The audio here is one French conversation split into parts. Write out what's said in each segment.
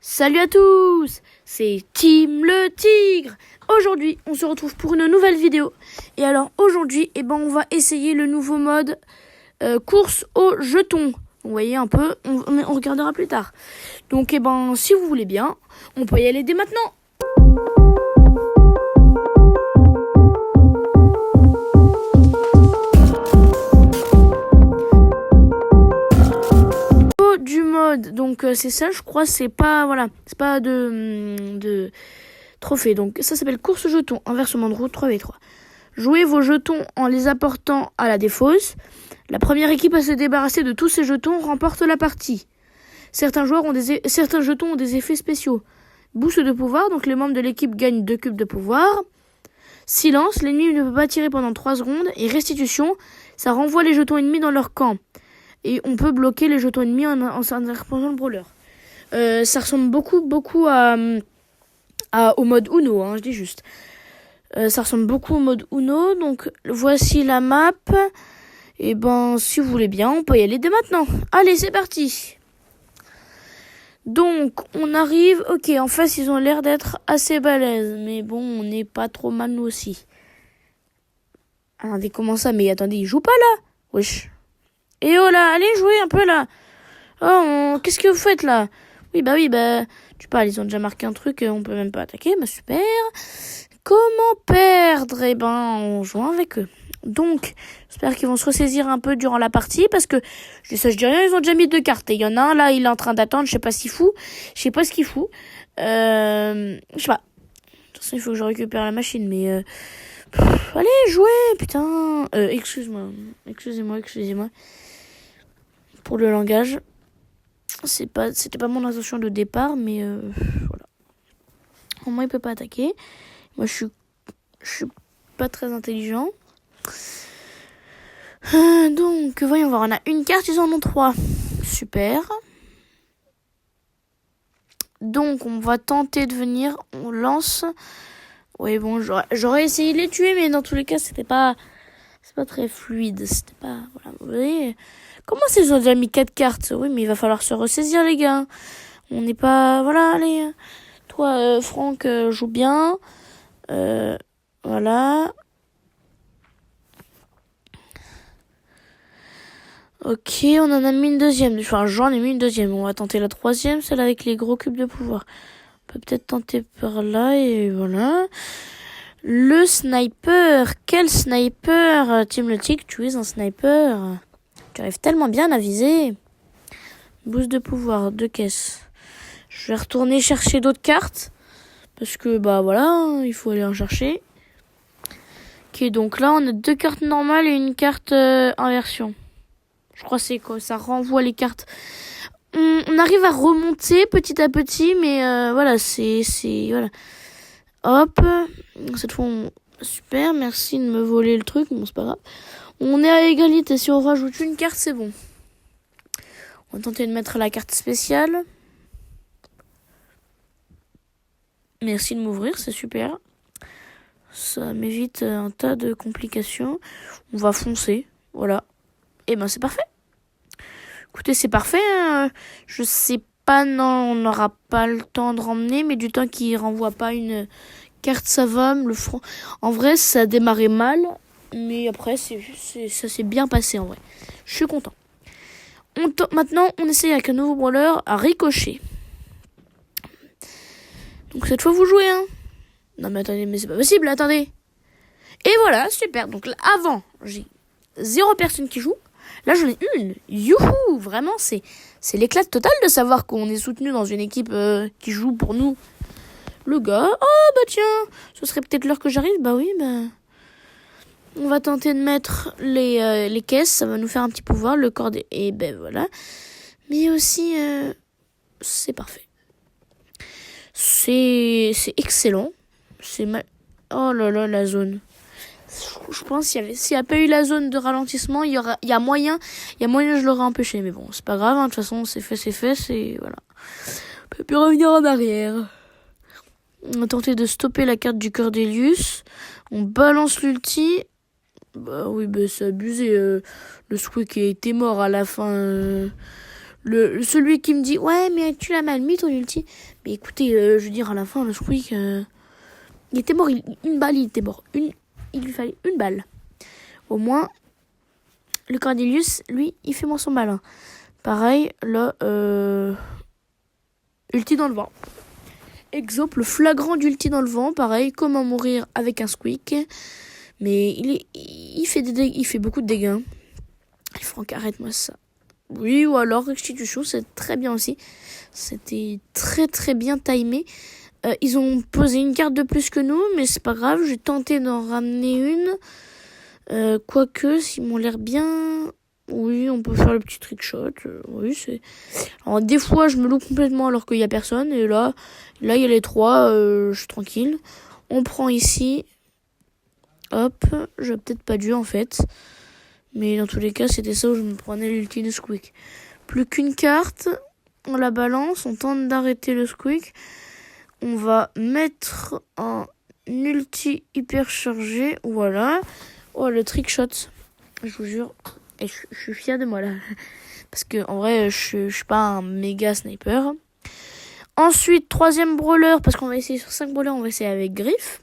Salut à tous, c'est Tim le Tigre. Aujourd'hui, on se retrouve pour une nouvelle vidéo. Et alors aujourd'hui, on va essayer le nouveau mode course aux jetons. Vous voyez un peu, on regardera plus tard. Donc si vous voulez bien, on peut y aller dès maintenant. Du mode, donc c'est ça, je crois, c'est pas de trophée. Donc ça s'appelle course jetons, inversement de route 3v3. Jouez vos jetons en les apportant à la défausse. La première équipe à se débarrasser de tous ces jetons remporte la partie. Certains jetons ont des effets spéciaux. Boost de pouvoir, donc les membres de l'équipe gagnent 2 cubes de pouvoir. Silence, l'ennemi ne peut pas tirer pendant 3 secondes. Et restitution, ça renvoie les jetons ennemis dans leur camp. Et on peut bloquer les jetons ennemis en interposant le brawler. Ça ressemble beaucoup au mode Uno, je dis juste. Ça ressemble beaucoup au mode Uno, donc voici la map. Et si vous voulez bien, on peut y aller dès maintenant. Allez, c'est parti. Donc, on arrive. Ok, en face, ils ont l'air d'être assez balèzes. Mais bon, on n'est pas trop mal, nous aussi. Attendez, comment ça? Mais attendez, ils jouent pas là? Wesh. Et oh là, allez jouer un peu là. Oh, qu'est-ce que vous faites là? Oui, tu parles, ils ont déjà marqué un truc, on peut même pas attaquer, super. Comment perdre? On joue avec eux. Donc, j'espère qu'ils vont se ressaisir un peu durant la partie, parce que, je dis rien, ils ont déjà mis 2 cartes. Et il y en a un là, il est en train d'attendre, je sais pas ce qu'il fout. Je sais pas. Je sais pas. De toute façon, il faut que je récupère la machine, mais allez, jouez, putain. Excusez-moi. Pour le langage, c'était pas mon intention de départ, mais voilà. Au moins, il peut pas attaquer. Moi, je suis pas très intelligent. Donc, voyons voir. On a une carte, ils en ont 3. Super. Donc, on va tenter de venir. On lance. Oui, bon, j'aurais essayé de les tuer, mais dans tous les cas, c'est pas très fluide. C'était pas, voilà, vous voyez. Comment c'est, ils ont déjà mis 4 cartes? Oui, mais il va falloir se ressaisir, les gars. On n'est pas, voilà, allez. Toi, Franck, joue bien. Voilà. Ok, on en a mis une deuxième. Enfin, j'en ai mis une deuxième. On va tenter la troisième, celle avec les gros cubes de pouvoir. On peut peut-être tenter par là, et voilà. Le sniper. Quel sniper? Tim le Tigre, tu es un sniper. Tu arrives tellement bien à viser. Boost de pouvoir, 2 caisses. Je vais retourner chercher d'autres cartes. Parce que, voilà, il faut aller en chercher. Ok, donc là, on a 2 cartes normales et une carte inversion. Je crois que c'est quoi? Ça renvoie les cartes. On arrive à remonter petit à petit, mais voilà, voilà. Hop. Cette fois, super, merci de me voler le truc. Bon, c'est pas grave. On est à égalité. Si on rajoute une carte, c'est bon. On va tenter de mettre la carte spéciale. Merci de m'ouvrir, c'est super. Ça m'évite un tas de complications. On va foncer, voilà. Et c'est parfait. Écoutez, c'est parfait. Je sais pas, non, on n'aura pas le temps de ramener, mais du temps qu'il renvoie pas une carte, ça va. En vrai, ça a démarré mal, mais après, ça s'est bien passé en vrai. Je suis content. Maintenant, on essaye avec un nouveau brawler à Ricochet. Donc cette fois, vous jouez, Non mais attendez, mais c'est pas possible, attendez. Et voilà, super. Donc là, avant, j'ai 0 personne qui joue. Là, j'en ai une. Youhou! Vraiment, c'est l'éclat total de savoir qu'on est soutenu dans une équipe qui joue pour nous. Le gars, tiens, ce serait peut-être l'heure que j'arrive. On va tenter de mettre les caisses, ça va nous faire un petit pouvoir, le corps et voilà. Mais aussi, c'est parfait. C'est excellent. Oh là là, la zone. Je pense s'il n'y a pas eu la zone de ralentissement, il y a moyen je l'aurais empêché. Mais bon, c'est pas grave, de toute façon, c'est fait, voilà. On peut plus revenir en arrière. On va tenter de stopper la carte du Cordelius. On balance l'ulti. Oui, c'est abusé. Le Squeak était mort à la fin. Celui qui me dit, ouais, mais tu l'as mal mis ton ulti. Mais écoutez, je veux dire, à la fin, le Squeak, il était mort. Une balle, il était mort. Il lui fallait une balle. Au moins, le Cordelius, lui, il fait moins son malin. Pareil, là, ulti dans le vent. Exemple flagrant d'ulti dans le vent. Pareil, comment mourir avec un Squeak. Mais il fait beaucoup de dégâts. Franck, arrête-moi ça. Oui, ou alors Restitution, c'est très bien aussi. C'était très très bien timé. Ils ont posé une carte de plus que nous, mais c'est pas grave. J'ai tenté d'en ramener une. Quoique, s'ils m'ont l'air bien... Oui, on peut faire le petit trickshot. Oui, c'est... Alors, des fois, je me loue complètement alors qu'il y a personne. Et là, il y a les trois. Je suis tranquille. On prend ici. Hop. J'aurais peut-être pas dû, en fait. Mais dans tous les cas, c'était ça où je me prenais l'ulti de Squeak. Plus qu'une carte, on la balance, on tente d'arrêter le Squeak. On va mettre un ulti hyper chargé, voilà. Oh, le trickshot, je vous jure. Et je suis fière de moi là. Parce que en vrai, je suis pas un méga sniper. Ensuite, troisième brawler, parce qu'on va essayer sur 5 brawlers, on va essayer avec Griff.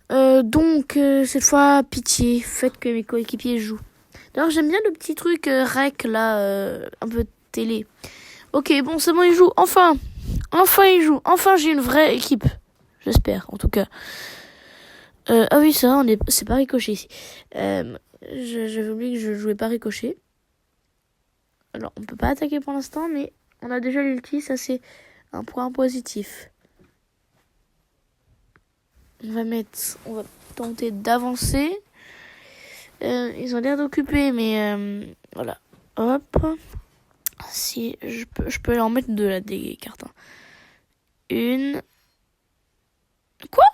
Donc, cette fois, pitié, faites que mes coéquipiers jouent. D'ailleurs, j'aime bien le petit truc rec, là, un peu télé. Ok, bon, c'est bon, il joue, enfin il joue, enfin j'ai une vraie équipe. J'espère, en tout cas. Ah oui, ça, c'est pas ricochet ici. J'avais oublié que je jouais pas ricochet. Alors, on peut pas attaquer pour l'instant, mais on a déjà l'ulti, ça c'est un point positif. On va tenter d'avancer. Ils ont l'air d'occuper, mais voilà. Hop. Si je peux en mettre deux là, des cartes. Hein. Une. Quoi?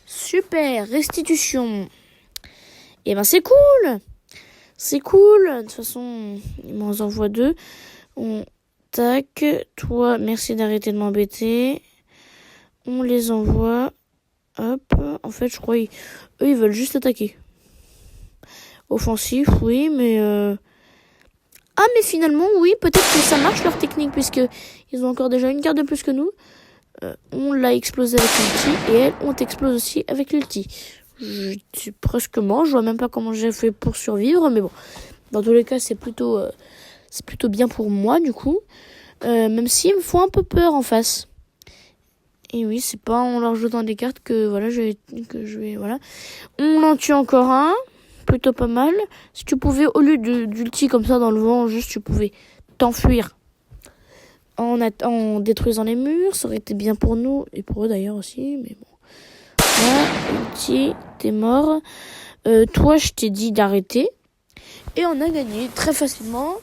Super, restitution. Et ben c'est cool. C'est cool. De toute façon, ils m'en envoient deux. On tac. Toi, merci d'arrêter de m'embêter. On les envoie. Hop. En fait, je crois eux, ils veulent juste attaquer. Offensif, oui, mais... Ah, mais finalement, oui, peut-être que ça marche leur technique, puisque ils ont encore déjà une carte de plus que nous. On l'a explosé avec l'ulti, et elles, on t'explose aussi avec l'ulti. Je suis presque mort, je vois même pas comment j'ai fait pour survivre, mais bon. Dans tous les cas, c'est plutôt bien pour moi, du coup. Même s'il me faut un peu peur en face. Et oui, c'est pas en leur jetant des cartes que voilà, je vais voilà. On en tue encore un, plutôt pas mal. Si tu pouvais, au lieu d'ulti comme ça dans le vent, juste tu pouvais t'enfuir en détruisant les murs, ça aurait été bien pour nous et pour eux d'ailleurs aussi, mais bon. Là, ulti, t'es mort. Toi, je t'ai dit d'arrêter et on a gagné très facilement.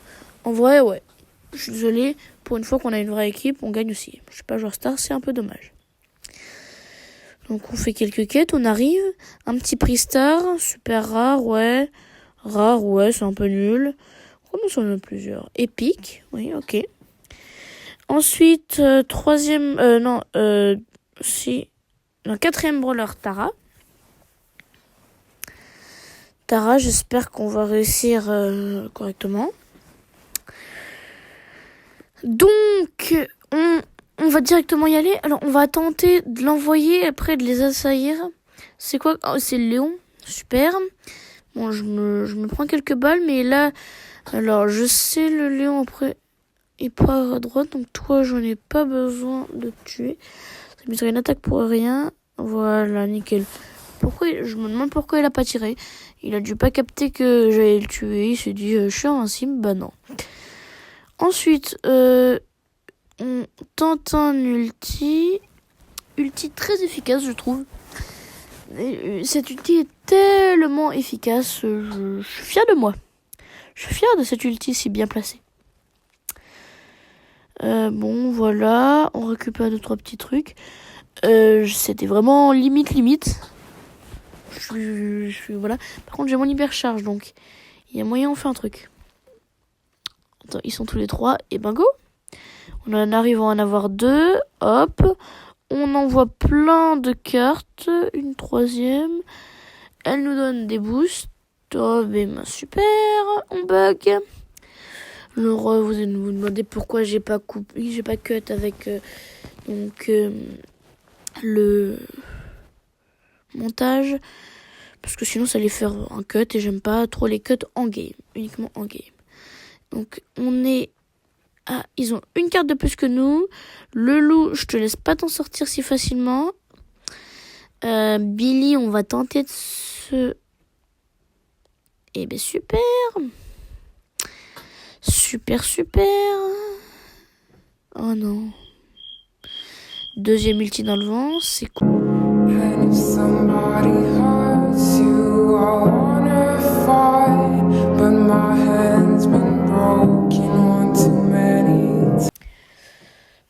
En vrai, ouais. Je suis désolée, pour une fois qu'on a une vraie équipe, on gagne aussi. Je suis pas joueur star, c'est un peu dommage. Donc on fait quelques quêtes, on arrive. Un petit prix star, super rare, ouais. Rare, ouais, c'est un peu nul. Comment ça en a plusieurs? Épique, oui, ok. Ensuite, quatrième brawler, Tara. Tara, j'espère qu'on va réussir correctement. Donc, on va directement y aller. Alors, on va tenter de l'envoyer, après de les assaillir. C'est quoi? Oh, c'est le Léon. Super. Bon, je me prends quelques balles, mais là... Alors, je sais le Léon, après, il part à droite. Donc, toi, j'en ai pas besoin de te tuer. Ça me serait une attaque pour rien. Voilà, nickel. Je me demande pourquoi il a pas tiré. Il a dû pas capter que j'allais le tuer. Il s'est dit, je suis invincible. Bah non. Ensuite, on tente un ulti. Ulti très efficace, je trouve. Cet ulti est tellement efficace. Je suis fier de moi. Je suis fier de cet ulti si bien placé. Bon, voilà. On récupère 2-3 petits trucs. C'était vraiment limite. Voilà. Par contre, j'ai mon hypercharge, donc il y a moyen on fait un truc. Attends, ils sont tous les trois. Et ben go. On en arrive à en avoir 2. Hop. On envoie plein de cartes. Une troisième. Elle nous donne des boosts. Oh, ben super. On bug. Alors, vous allez vous demander pourquoi j'ai pas cut avec le montage. Parce que sinon, ça allait faire un cut et j'aime pas trop les cuts en game, uniquement en game. Donc, ils ont une carte de plus que nous. Le loup, je te laisse pas t'en sortir si facilement. Billy, on va tenter de se... Eh ben super. Super. Oh non. Deuxième ulti dans le vent, c'est cool. And if somebody hurts you, I wanna fight, but my hand's been broken one too many.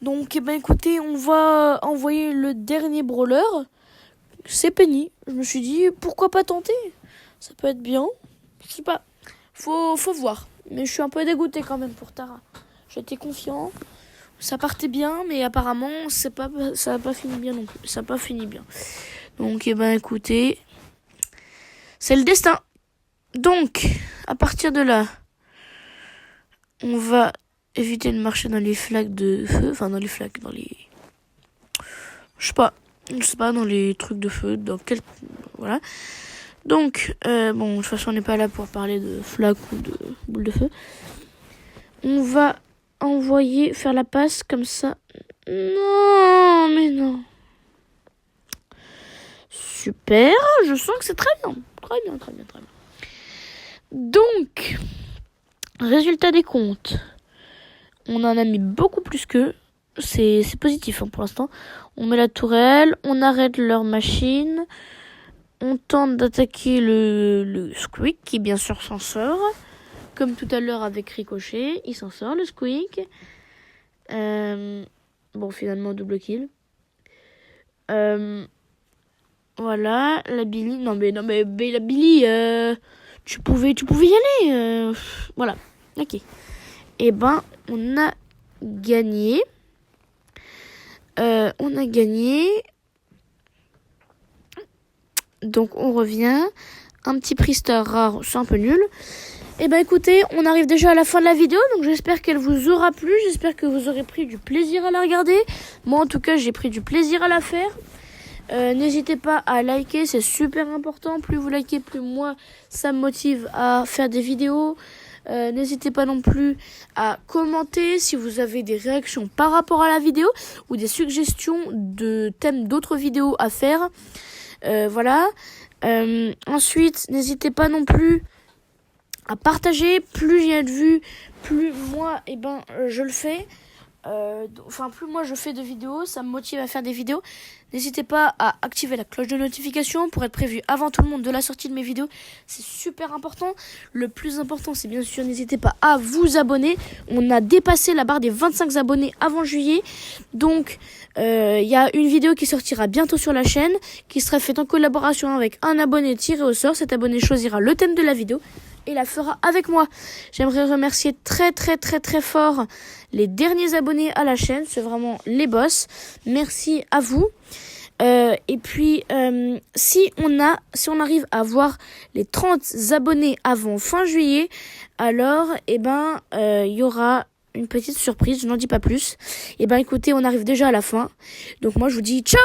Donc, eh ben écoutez, on va envoyer le dernier brawler. C'est Penny. Je me suis dit, pourquoi pas tenter? Ça peut être bien. Je sais pas. Faut voir. Mais je suis un peu dégoûté quand même pour Tara. J'étais confiant. Ça partait bien, mais apparemment, ça n'a pas fini bien non plus. Ça n'a pas fini bien. Donc, eh ben, écoutez, c'est le destin. Donc, à partir de là, on va éviter de marcher dans les flaques de feu. Enfin, dans les flaques, dans les... Je sais pas, dans les trucs de feu. Voilà. Donc, bon, de toute façon, on n'est pas là pour parler de flaques ou de boules de feu. On va faire la passe comme ça. Non, mais non. Super, je sens que c'est très bien. Très bien. Donc, résultat des comptes. On en a mis beaucoup plus qu'eux. C'est positif pour l'instant. On met la tourelle, on arrête leur machine. On tente d'attaquer le Squeak qui bien sûr s'en sort. Comme tout à l'heure avec Ricochet, il s'en sort le Squeak. Bon, finalement, double kill. Voilà, la Billy. Non mais la Billy, tu pouvais y aller. Voilà, ok. Et ben, on a gagné. Donc, on revient. Un petit Priester rare, c'est un peu nul. Et ben écoutez, on arrive déjà à la fin de la vidéo, donc j'espère qu'elle vous aura plu, j'espère que vous aurez pris du plaisir à la regarder. Moi en tout cas, j'ai pris du plaisir à la faire. N'hésitez pas à liker, c'est super important. Plus vous likez, plus moi ça me motive à faire des vidéos. N'hésitez pas non plus à commenter si vous avez des réactions par rapport à la vidéo ou des suggestions de thèmes d'autres vidéos à faire. Voilà. Ensuite, n'hésitez pas non plus à partager. Plus il y a de vues, plus moi je le fais. Plus moi je fais de vidéos, ça me motive à faire des vidéos. N'hésitez pas à activer la cloche de notification pour être prévu avant tout le monde de la sortie de mes vidéos. C'est super important. Le plus important, c'est bien sûr, n'hésitez pas à vous abonner. On a dépassé la barre des 25 abonnés avant juillet. Donc, il y a une vidéo qui sortira bientôt sur la chaîne, qui sera faite en collaboration avec un abonné tiré au sort. Cet abonné choisira le thème de la vidéo et la fera avec moi. J'aimerais remercier très fort les derniers abonnés à la chaîne. C'est vraiment les boss. Merci à vous. Et puis, si on arrive à avoir les 30 abonnés avant fin juillet, alors, il y aura une petite surprise. Je n'en dis pas plus. Écoutez, on arrive déjà à la fin. Donc moi, je vous dis ciao!